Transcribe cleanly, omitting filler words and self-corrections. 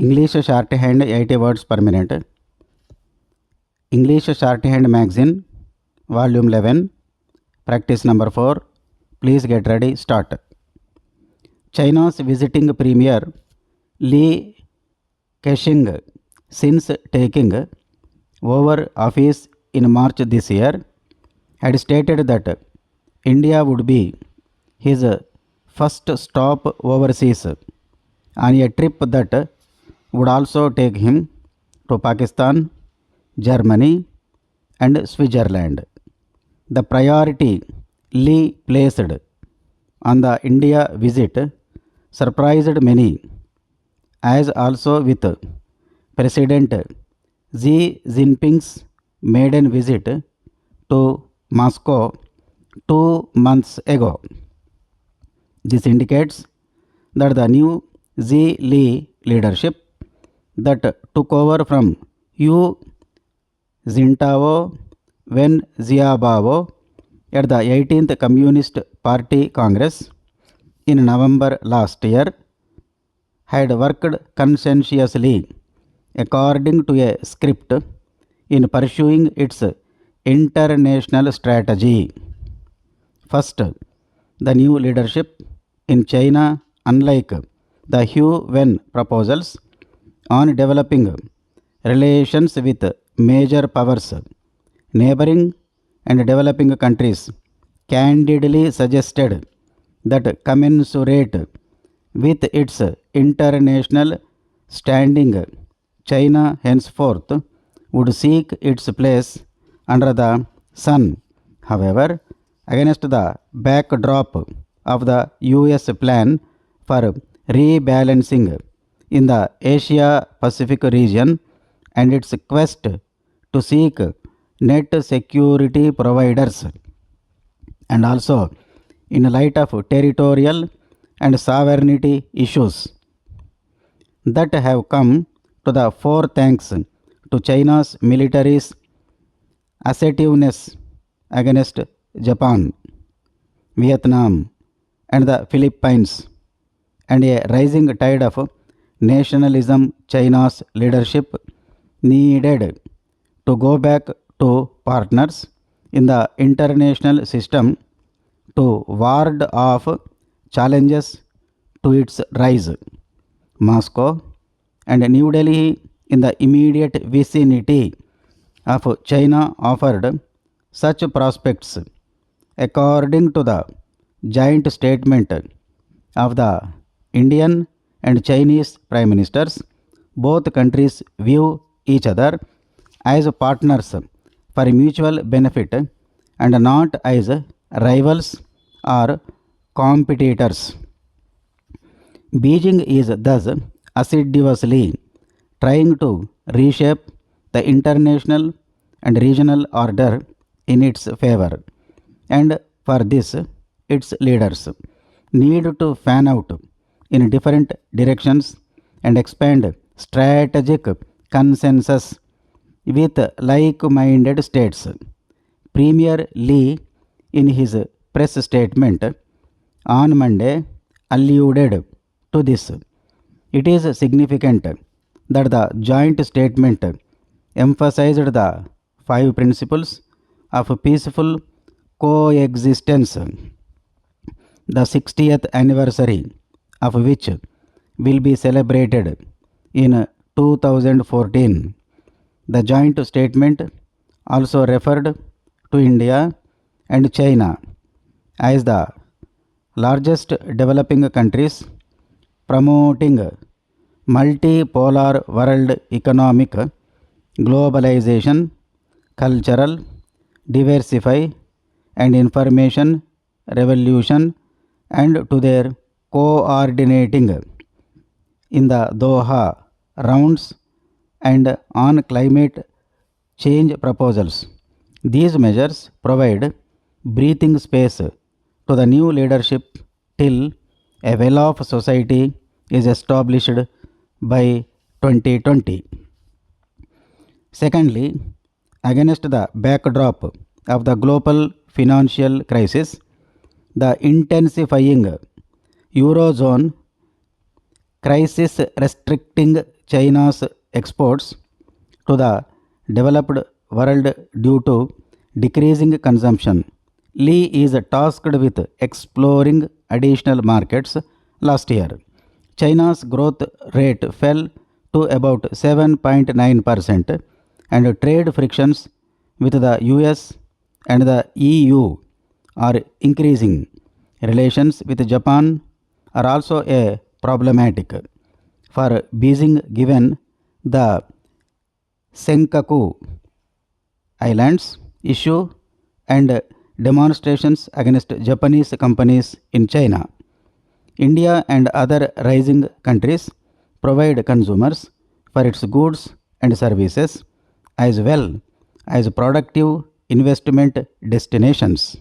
English shorthand 80 words per minute. English shorthand magazine, volume 11, practice number 4. Please get ready, start. China's visiting premier Li Keqiang, since taking over office in March this year, had stated that India would be his first stop overseas on a trip that would also take him to Pakistan, Germany and Switzerland. The priority Lee placed on the India visit surprised many, as also with President Xi Jinping's maiden visit to Moscow 2 months ago. This indicates that the new Xi Lee leadership that took over from Hu Jintao Wen Jiabao at the 18th Communist Party Congress in November last year had worked conscientiously according to a script in pursuing its international strategy. First, the new leadership in China, unlike the Hu-Wen proposals on developing relations with major powers, neighboring and developing countries, candidly suggested that commensurate with its international standing, China henceforth would seek its place under the sun. However, against the backdrop of the US plan for rebalancing in the Asia-Pacific region and its quest to seek net security providers, and also in light of territorial and sovereignty issues that have come to the fore thanks to China's military's assertiveness against Japan, Vietnam and the Philippines, and a rising tide of nationalism. China's leadership needed to go back to partners in the international system to ward off challenges to its rise. Moscow and New Delhi in the immediate vicinity of China offered such prospects, according to the joint statement of the Indian and Chinese Prime Ministers. Both countries view each other as partners for mutual benefit and not as rivals or competitors. Beijing is thus assiduously trying to reshape the international and regional order in its favor, and for this its leaders need to fan out in different directions and expand strategic consensus with like-minded states. Premier Lee, in his press statement on Monday, alluded to this. It is significant that the joint statement emphasized the 5 principles of peaceful coexistence, the 60th anniversary of which will be celebrated in 2014. The joint statement also referred to India and China as the largest developing countries, promoting multipolar world economic globalization, cultural diversify and information revolution, and to their coordinating in the Doha rounds and on climate change proposals. These measures provide breathing space to the new leadership till a well-off society is established by 2020. Secondly, against the backdrop of the global financial crisis, the intensifying Eurozone crisis restricting China's exports to the developed world due to decreasing consumption. Lee is tasked with exploring additional markets. Last year, China's growth rate fell to about 7.9%, and trade frictions with the US and the EU are increasing. Relations with Japan are also a problematic for Beijing given the Senkaku Islands issue and demonstrations against Japanese companies in China. India and other rising countries provide consumers for its goods and services as well as productive investment destinations.